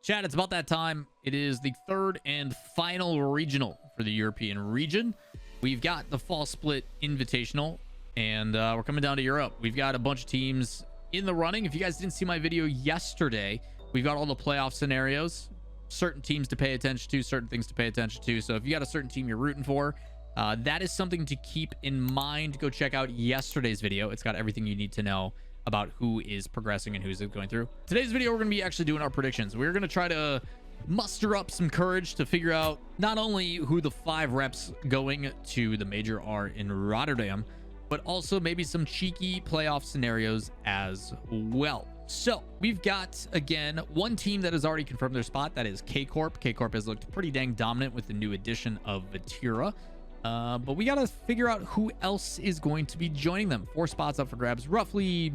Chat, it's about that time. It is the third and final regional for the European region. We've got the fall split invitational, and we're coming down to Europe. We've got a bunch of teams in the running. If you guys didn't see my video yesterday, we've got all the playoff scenarios, certain teams to pay attention to, certain things to pay attention to. So if you got a certain team you're rooting for, that is something to keep in mind. Go check out yesterday's video. It's got everything you need to know about who is progressing and who's going through. Today's video, we're going to be actually doing our predictions. We're going to try to muster up some courage to figure out not only who the 5 reps going to the major are in Rotterdam, but also maybe some cheeky playoff scenarios as well. So we've got, again, one team that has already confirmed their spot. That is K-Corp. K-Corp has looked pretty dang dominant with the new addition of Vatira. But we got to figure out who else is going to be joining them. 4 spots up for grabs, roughly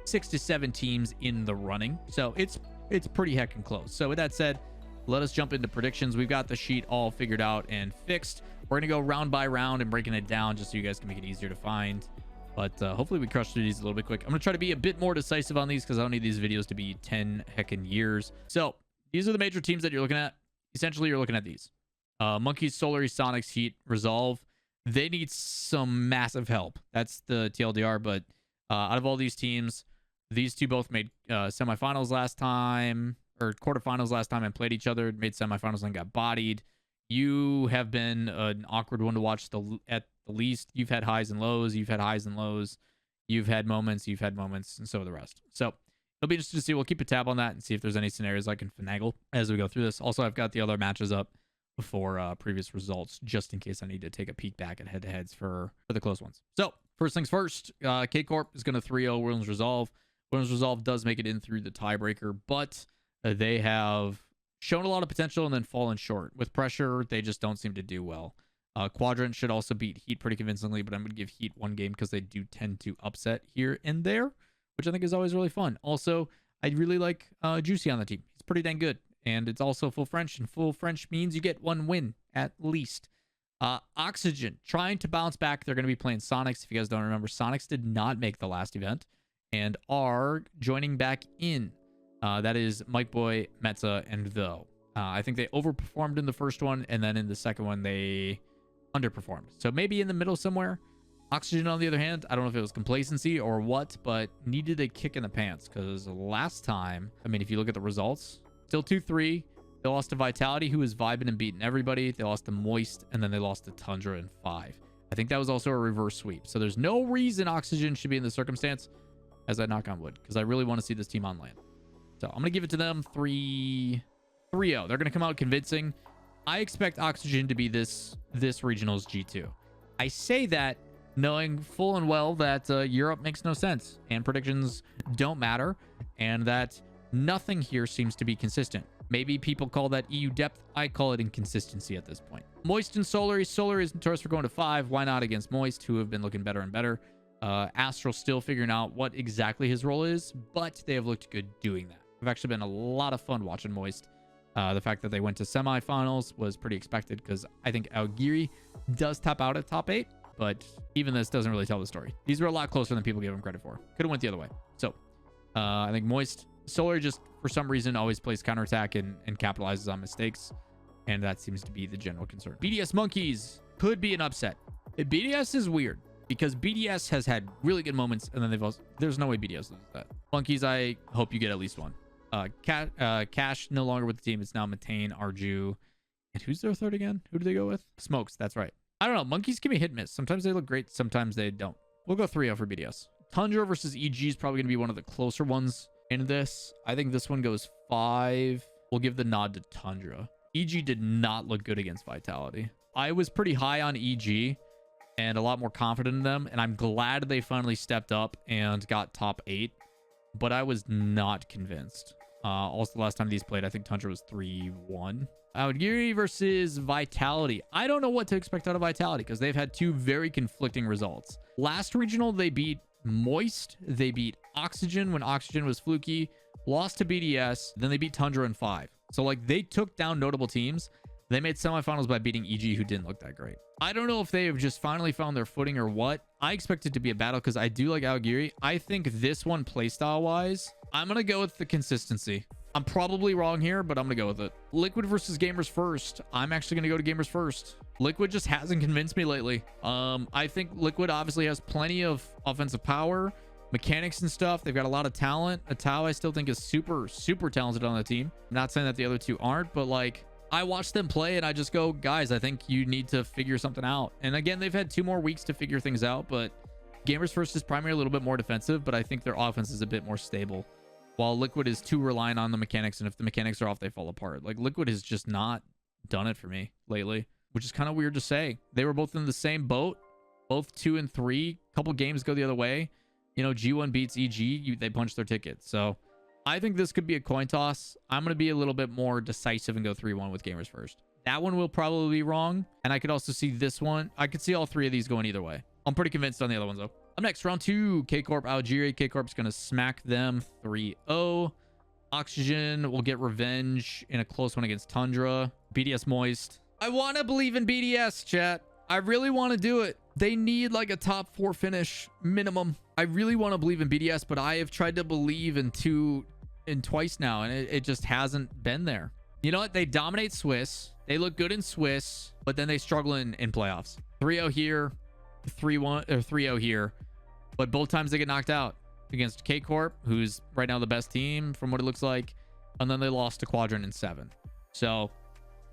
6 to 7 teams in the running. So it's pretty heckin' close. So with that said, let us jump into predictions. We've got the sheet all figured out and fixed. We're going to go round by round and breaking it down just so you guys can make it easier to find. But hopefully we crush through these a little bit quick. I'm going to try to be a bit more decisive on these because I don't need these videos to be 10 heckin' years. So these are the major teams that you're looking at. Essentially, you're looking at these. Monkeys, Solary, Sonics, Heat, Resolve. They need some massive help. That's the TLDR. But out of all these teams, these two both made semifinals last time, or quarterfinals last time, and played each other, made semifinals and got bodied. You have been an awkward one to watch at the least. You've had highs and lows. You've had highs and lows. You've had moments, and so the rest. So it'll be interesting to see. We'll keep a tab on that and see if there's any scenarios I can finagle as we go through this. Also, I've got the other matches up before previous results, just in case I need to take a peek back at head-to-heads for the close ones. So first things first, K-Corp is going to 3-0 Williams Resolve. Williams Resolve does make it in through the tiebreaker, but they have shown a lot of potential and then fallen short. With pressure, they just don't seem to do well. Quadrant should also beat Heat pretty convincingly, but I'm going to give Heat one game because they do tend to upset here and there, which I think is always really fun. Also, I really like Juicy on the team. He's pretty dang good. And it's also full French, and full French means you get one win at least. Oxygen, trying to bounce back. They're going to be playing Sonics. If you guys don't remember, Sonics did not make the last event and are joining back in. That is Mike Boy, Metza, and Though. I think they overperformed in the first one, and then in the second one, they underperformed. So maybe in the middle somewhere. Oxygen, on the other hand, I don't know if it was complacency or what, but needed a kick in the pants because last time, I mean, if you look at the results, still 2-3. They lost to Vitality, who is vibing and beating everybody. They lost to Moist, and then they lost to Tundra in 5. I think that was also a reverse sweep. So there's no reason Oxygen should be in this circumstance, as I knock on wood, because I really want to see this team on land. So I'm going to give it to them 3-0. They're going to come out convincing. I expect Oxygen to be this regional's G2. I say that knowing full and well that Europe makes no sense and predictions don't matter, and that nothing here seems to be consistent. Maybe people call that EU depth. I call it inconsistency at this point. Moist and Solary. Solary is notorious for going to 5. Why not against Moist, who have been looking better and better? Astral still figuring out what exactly his role is, but they have looked good doing that. It's actually been a lot of fun watching Moist. The fact that they went to semifinals was pretty expected because I think Algiri does top out at top 8, but even this doesn't really tell the story. These were a lot closer than people give them credit for. Could have went the other way. So I think Moist, Solar just for some reason always plays counterattack and capitalizes on mistakes, and that seems to be the general concern. BDS Monkeys could be an upset. BDS is weird because BDS has had really good moments, and then they've also, there's no way BDS loses that. Monkeys, I hope you get at least one. Cash no longer with the team. It's now Matane, Arju, and who's their third again? Who do they go with? Smokes. That's right. I don't know. Monkeys can be hit and miss. Sometimes they look great. Sometimes they don't. We'll go 3-0 for BDS. Tundra versus EG is probably going to be one of the closer ones in this. I think this one goes 5. We'll give the nod to Tundra. EG did not look good against Vitality. I was pretty high on EG and a lot more confident in them, and I'm glad they finally stepped up and got top 8, but I was not convinced. Also, the last time these played, I think Tundra was 3-1. Algiri versus Vitality. I don't know what to expect out of Vitality because they've had 2 very conflicting results. Last regional, they beat Moist. They beat Oxygen when Oxygen was fluky. Lost to BDS. Then they beat Tundra in 5. So, like, they took down notable teams. They made semifinals by beating EG, who didn't look that great. I don't know if they have just finally found their footing or what. I expect it to be a battle because I do like Algiri. I think this one, playstyle-wise, I'm going to go with the consistency. I'm probably wrong here, but I'm gonna go with it. Liquid versus Gamers First. I'm actually gonna go to Gamers First. Liquid just hasn't convinced me lately. I think Liquid obviously has plenty of offensive power, mechanics and stuff. They've got a lot of talent. Atao I still think is super talented on the team. I'm not saying that the other two aren't, but like, I watch them play and I just go, guys, I think you need to figure something out. And again, they've had 2 more weeks to figure things out, but Gamers First is primarily a little bit more defensive, but I think their offense is a bit more stable, while Liquid is too reliant on the mechanics, and if the mechanics are off, they fall apart. Like, Liquid has just not done it for me lately, which is kind of weird to say. They were both in the same boat, both 2 and 3. Couple games go the other way. You know, G1 beats EG, they punch their ticket. So I think this could be a coin toss. I'm going to be a little bit more decisive and go 3-1 with Gamers First. That one will probably be wrong, and I could also see this one. I could see all 3 of these going either way. I'm pretty convinced on the other ones, though. Up next, round 2, K-Corp, Algeria. K-Corp's going to smack them 3-0. Oxygen will get revenge in a close one against Tundra. BDS Moist. I want to believe in BDS, chat. I really want to do it. They need like a top 4 finish minimum. I really want to believe in BDS, but I have tried to believe in twice now, and it just hasn't been there. You know what? They dominate Swiss. They look good in Swiss, but then they struggle in playoffs. 3-0 here, 3-1 or 3-0 here. But both times they get knocked out against K-Corp, who's right now the best team from what it looks like. And then they lost to Quadrant in 7. So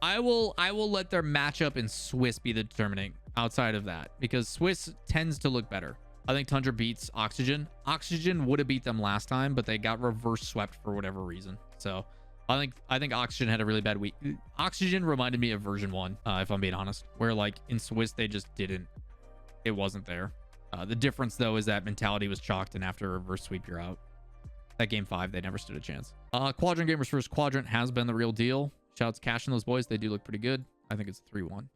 I will let their matchup in Swiss be the determining outside of that, because Swiss tends to look better. I think Tundra beats Oxygen. Oxygen would have beat them last time, but they got reverse swept for whatever reason. So I think Oxygen had a really bad week. Oxygen reminded me of version 1, if I'm being honest, where like in Swiss they just didn't, it wasn't there. The difference, though, is that mentality was chalked, and after a reverse sweep, you're out. That game 5, they never stood a chance. Quadrant Gamers First. Quadrant has been the real deal. Shouts Cash and those boys. They do look pretty good. I think it's 3-1.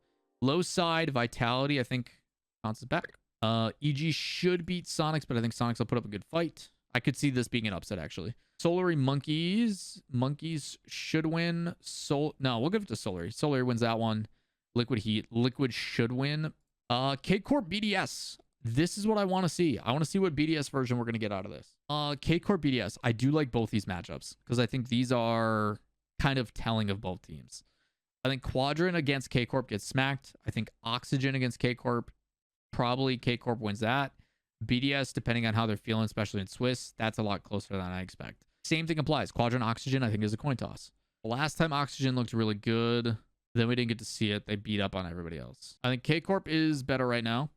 Low side, Vitality, I think, bounces back. EG should beat Sonics, but I think Sonics will put up a good fight. I could see this being an upset, actually. Solary Monkeys. Monkeys should win. No, we'll give it to Solary. Solary wins that one. Liquid Heat. Liquid should win. K-Corp BDS. This is what I want to see. I want to see what BDS version we're going to get out of this. K-Corp BDS. I do like both these matchups because I think these are kind of telling of both teams. I think Quadrant against K-Corp gets smacked. I think Oxygen against K-Corp, probably K-Corp wins that. BDS, depending on how they're feeling, especially in Swiss, that's a lot closer than I expect. Same thing applies. Quadrant Oxygen, I think, is a coin toss. Last time Oxygen looked really good. Then we didn't get to see it. They beat up on everybody else. I think K-Corp is better right now.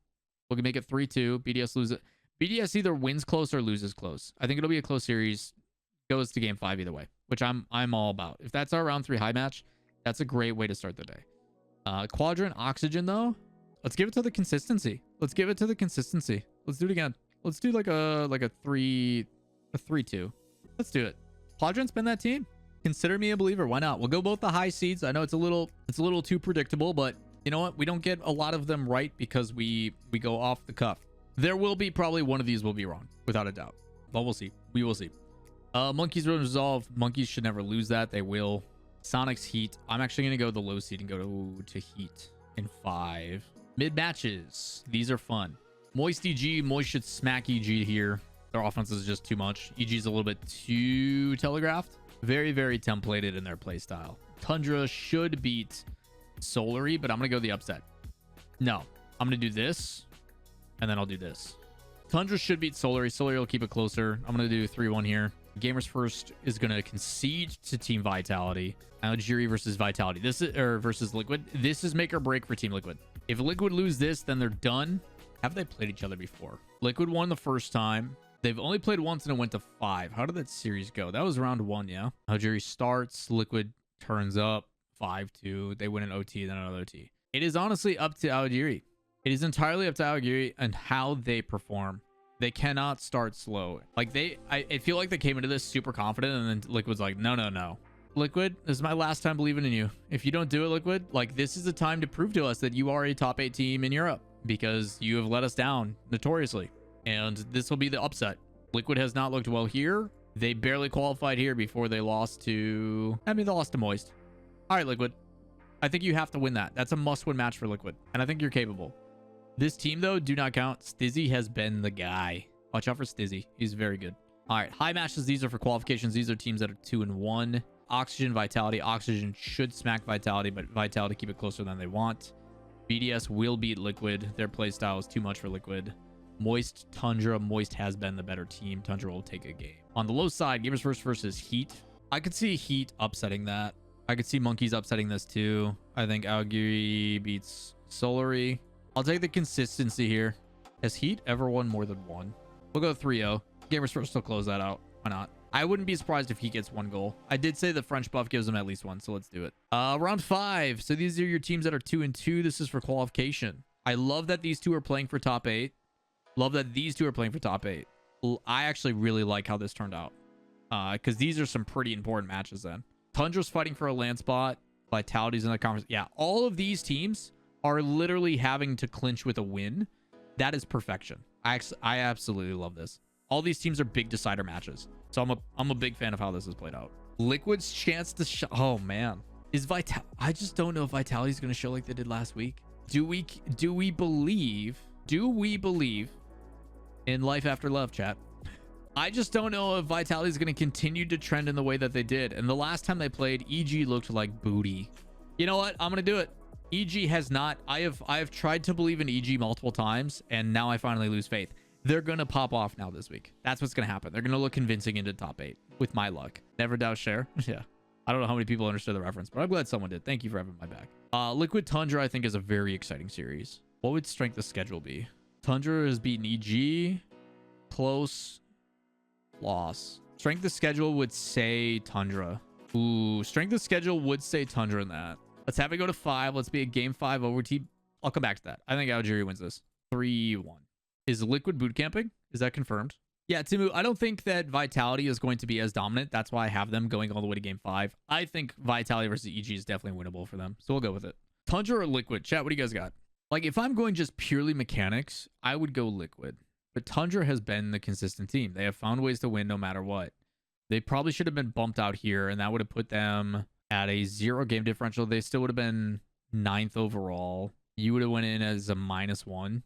We can make it 3-2. BDS lose it. BDS either wins close or loses close. I think it'll be a close series. Goes to game 5 either way, which I'm all about. If that's our round 3 high match, that's a great way to start the day. Quadrant Oxygen, though. Let's give it to the consistency. Let's give it to the consistency. Let's do it again. Let's do like a 3-2. Let's do it. Quadrant's been that team. Consider me a believer. Why not? We'll go both the high seeds. I know it's a little too predictable, but you know what? We don't get a lot of them right because we go off the cuff. There will be probably one of these will be wrong, without a doubt. But we'll see. We will see. Monkeys will resolve. Monkeys should never lose that. They will. Sonic's Heat. I'm actually going to go the low seed and go to Heat in 5. Mid matches. These are fun. Moist EG. Moist should smack EG here. Their offense is just too much. EG's a little bit too telegraphed. Very, very templated in their play style. Tundra should beat Solary, but I'm going to go the upset. No. I'm going to do this, and then I'll do this. Tundra should beat Solary. Solary will keep it closer. I'm going to do 3-1 here. Gamers First is going to concede to Team Vitality. Algeria versus Vitality. This is versus Liquid. This is make or break for Team Liquid. If Liquid lose this, then they're done. Have they played each other before? Liquid won the first time. They've only played once and it went to 5. How did that series go? That was round 1, yeah. Algeria starts. Liquid turns up 5-2. They win an OT, then another OT. It is honestly up to Algeria. It is entirely up to Algeria and how they perform. They cannot start slow. Like I feel like they came into this super confident, and then Liquid's like, no. Liquid, this is my last time believing in you. If you don't do it, Liquid, like this is the time to prove to us that you are a top 8 team in Europe, because you have let us down notoriously. And this will be the upset. Liquid has not looked well here. They barely qualified here before they lost to... they lost to Moist. All right, Liquid. I think you have to win that. That's a must-win match for Liquid. And I think you're capable. This team, though, do not count. Stizzy has been the guy. Watch out for Stizzy. He's very good. All right, high matches. These are for qualifications. These are teams that are 2-1. Oxygen, Vitality. Oxygen should smack Vitality, but Vitality keep it closer than they want. BDS will beat Liquid. Their playstyle is too much for Liquid. Moist, Tundra. Moist has been the better team. Tundra will take a game. On the low side, Gamers First versus Heat. I could see Heat upsetting that. I could see Monkeys upsetting this too. I think Auguri beats Solary. I'll take the consistency here. Has Heat ever won more than one? We'll go 3-0. Gamers First will close that out. Why not? I wouldn't be surprised if he gets one goal. I did say the French buff gives him at least one, so let's do it. Round 5. So these are your teams that are 2-2. This is for qualification. I love that these two are playing for top 8. Love that these two are playing for top 8. I actually really like how this turned out. Because these are some pretty important matches then. Tundra's fighting for a land spot. Vitality's in the conference. Yeah, all of these teams are literally having to clinch with a win. That is perfection. I absolutely love this. All these teams are big decider matches. So I'm a big fan of how this has played out. Liquid's chance to oh man. Is I just don't know if Vitality's going to show like they did last week. Do we believe in life after love, chat? I just don't know if Vitality is going to continue to trend in the way that they did. And the last time they played, EG looked like booty. You know what? I'm going to do it. EG has not. I have tried to believe in EG multiple times, and now I finally lose faith. They're going to pop off now this week. That's what's going to happen. They're going to look convincing into top 8 with my luck. Never doubt share. Yeah. I don't know how many people understood the reference, but I'm glad someone did. Thank you for having my back. Liquid Tundra, I think, is a very exciting series. What would strength of schedule be? Tundra has beaten EG. Close. Loss. Strength of schedule would say Tundra. Ooh, strength of schedule would say Tundra in that. Let's have it go to 5. Let's be a game 5 overtime. I'll come back to that. I think Algeria wins this. 3-1. Is Liquid boot camping? Is that confirmed? Yeah, Timu, I don't think that Vitality is going to be as dominant. That's why I have them going all the way to game 5. I think Vitality versus EG is definitely winnable for them. So we'll go with it. Tundra or Liquid? Chat, what do you guys got? Like, if I'm going just purely mechanics, I would go Liquid. But Tundra has been the consistent team. They have found ways to win no matter what. They probably should have been bumped out here, and that would have put them at a 0 game differential. They still would have been 9th overall. You would have went in as a -1.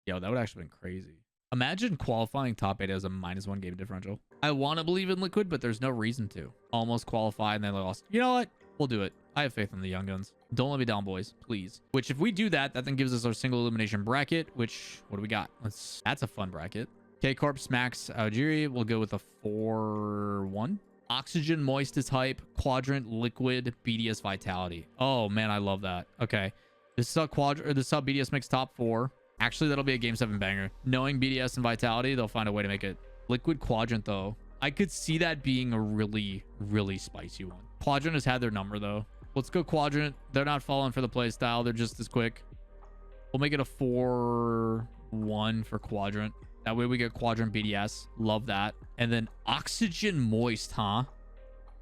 Yo, that would actually been crazy. Imagine qualifying top 8 as a -1 game differential. I want to believe in Liquid, but there's no reason to. Almost qualified and then they lost. You know what? We'll do it. I have faith in the young guns. Don't let me down, boys, please. Which, if we do that, that then gives us our single elimination bracket. Which, what do we got? That's a fun bracket. K Corp smacks Algeria. We'll go with a 4-1. Oxygen, Moist is hype. Quadrant, Liquid, BDS, Vitality. Oh man, I love that. Okay, this is how BDS makes top 4. Actually, that'll be a game 7 banger. Knowing BDS and Vitality, they'll find a way to make it. Liquid Quadrant, though. I could see that being a really, really spicy one. Quadrant has had their number, though. Let's go Quadrant. They're not falling for the play style. They're just as quick. We'll make it a 4-1 for Quadrant. That way we get Quadrant BDS. Love that. And then Oxygen Moist, huh?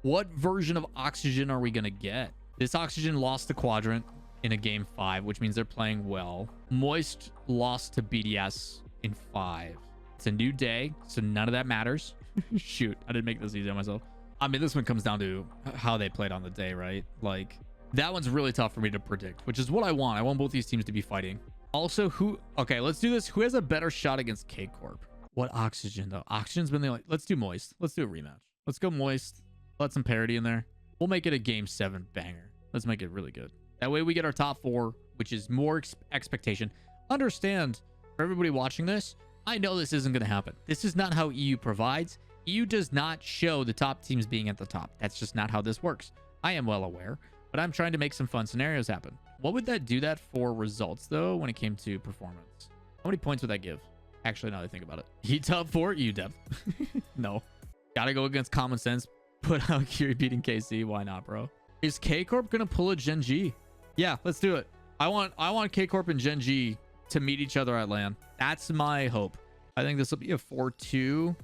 What version of Oxygen are we going to get? This Oxygen lost to Quadrant in a game 5, which means they're playing well. Moist lost to BDS in 5. It's a new day, so none of that matters. Shoot, I didn't make this easy on myself. I mean, this one comes down to how they played on the day, right? Like, that one's really tough for me to predict, which is what I want. I want both these teams to be fighting. Also, okay, let's do this. Who has a better shot against K Corp? What Oxygen, though? Oxygen's been the only... Let's do Moist. Let's do a rematch. Let's go Moist. Let some parity in there. We'll make it a game 7 banger. Let's make it really good. That way we get our top 4, which is more expectation. Understand, for everybody watching this, I know this isn't going to happen. This is not how EU provides. EU does not show the top teams being at the top. That's just not how this works. I am well aware, but I'm trying to make some fun scenarios happen. What would that do that for results, though, when it came to performance? How many points would that give? Actually, now that I think about it. He top 4, EU depth. No. Gotta go against common sense. Put out Kiri beating KC. Why not, bro? Is K Corp gonna pull a Gen G? Yeah, let's do it. I want K Corp and Gen G to meet each other at LAN. That's my hope. I think this will be a 4-2.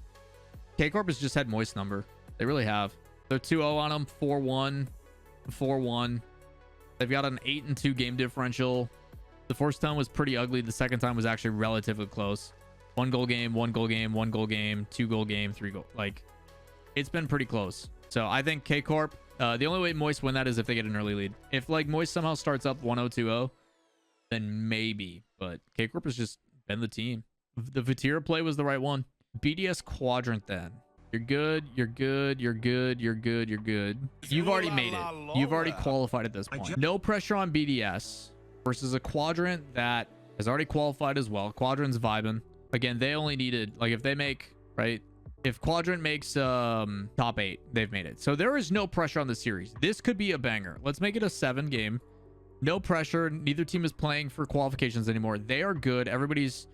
K Corp has just had Moist number. They really have. They're 2-0 on them. 4-1. 4-1. They've got an 8-2 game differential. The first time was pretty ugly. The second time was actually relatively close. 1 goal game, 1 goal game, 1 goal game, 2 goal game, 3 goal. Like, it's been pretty close. So I think K Corp, the only way Moist win that is if they get an early lead. If like Moist somehow starts up 1-0, 2-0, then maybe. But K Corp has just been the team. The Vatira play was the right one. BDS Quadrant then. You're good. You're good. You're good. You're good. You're good. You've already made it. You've already qualified at this point. No pressure on BDS versus a quadrant that has already qualified as well. Quadrant's vibing. Again, they only needed, like, if they make, right? If Quadrant makes top 8, they've made it. So there is no pressure on the series. This could be a banger. Let's make it a 7 game. No pressure. Neither team is playing for qualifications anymore. They are good. Everybody's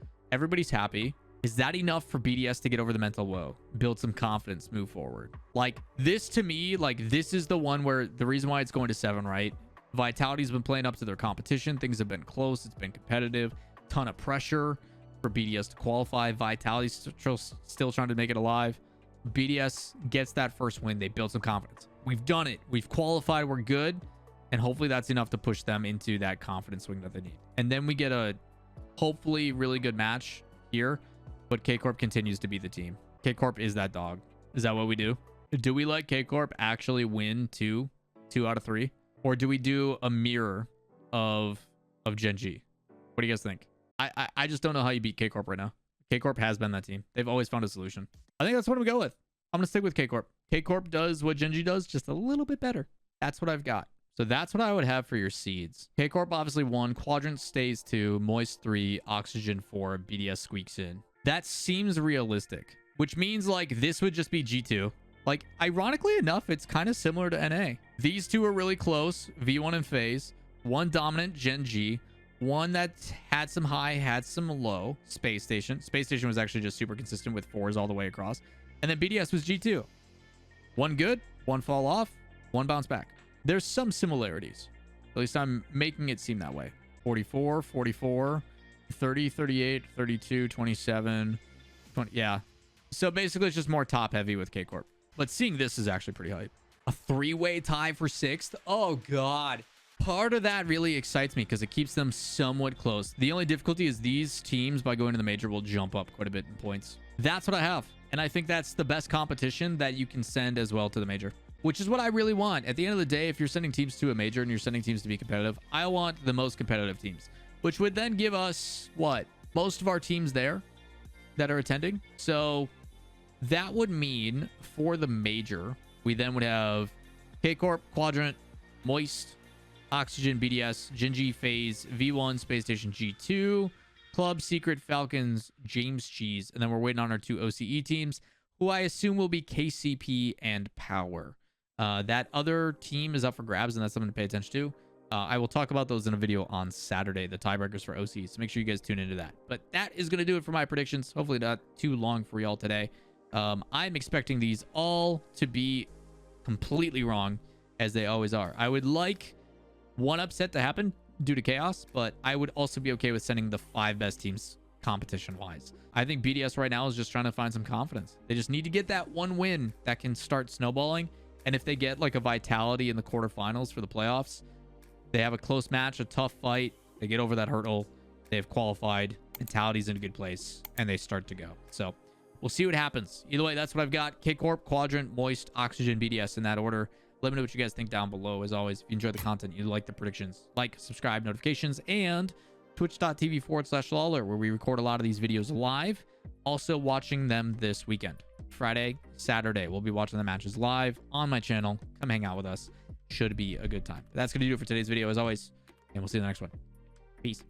happy. Is that enough for BDS to get over the mental woe, build some confidence, move forward? Like, this to me, like, this is the one where the reason why it's going to 7, right? Vitality's been playing up to their competition. Things have been close. It's been competitive. Ton of pressure for BDS to qualify. Vitality's still trying to make it alive. BDS gets that first win. They build some confidence. We've done it. We've qualified. We're good. And hopefully that's enough to push them into that confidence swing that they need. And then we get a hopefully really good match here. But K-Corp continues to be the team. K-Corp is that dog. Is that what we do? Do we let K-Corp actually win two out of 3? Or do we do a mirror of Gen G? What do you guys think? I just don't know how you beat K-Corp right now. K-Corp has been that team. They've always found a solution. I think that's what I'm going to go with. I'm going to stick with K-Corp. K-Corp does what Gen G does, just a little bit better. That's what I've got. So that's what I would have for your seeds. K-Corp obviously 1. Quadrant stays 2. Moist 3. Oxygen 4. BDS squeaks in. That seems realistic, which means like this would just be G2. Like, ironically enough, it's kind of similar to NA. These two are really close. V1 and FaZe. One dominant, Gen G. One that had some high, had some low. Space Station. Space Station was actually just super consistent with 4s all the way across. And then BDS was G2. One good, one fall off, one bounce back. There's some similarities. At least I'm making it seem that way. 44, 44, 30, 38, 32, 27, 20. Yeah. So basically it's just more top heavy with K-Corp. But seeing this is actually pretty hype. A 3-way tie for 6th. Oh, God. Part of that really excites me because it keeps them somewhat close. The only difficulty is these teams, by going to the major, will jump up quite a bit in points. That's what I have. And I think that's the best competition that you can send as well to the major, which is what I really want. At the end of the day, if you're sending teams to a major and you're sending teams to be competitive, I want the most competitive teams, which would then give us, what, most of our teams there that are attending. So that would mean for the major, we then would have K-Corp, Quadrant, Moist, Oxygen, BDS, Gen G, FaZe, V1, Space Station, G2, Club, Secret, Falcons, James Cheese, and then we're waiting on our 2 OCE teams, who I assume will be KCP and Power. That other team is up for grabs, and that's something to pay attention to. I will talk about those in a video on Saturday, the tiebreakers for OCs, so make sure you guys tune into that. But that is going to do it for my predictions. Hopefully not too long for y'all today. I'm expecting these all to be completely wrong, as they always are. I would like one upset to happen due to chaos, but I would also be okay with sending the 5 best teams competition-wise. I think BDS right now is just trying to find some confidence. They just need to get that one win that can start snowballing. And if they get like a Vitality in the quarterfinals for the playoffs, they have a close match, a tough fight, they get over that hurdle, they have qualified, Vitality's in a good place, and they start to go. So we'll see what happens. Either way, that's what I've got. K-Corp, Quadrant, Moist, Oxygen, BDS in that order. Let me know what you guys think down below. As always, if you enjoy the content, you like the predictions, like, subscribe, notifications, and twitch.tv/Lawler, where we record a lot of these videos live. Also watching them this weekend. Friday, Saturday, we'll be watching the matches live on my channel. Come hang out with us. Should be a good time. That's going to do it for today's video, as always, and we'll see you in the next one. Peace.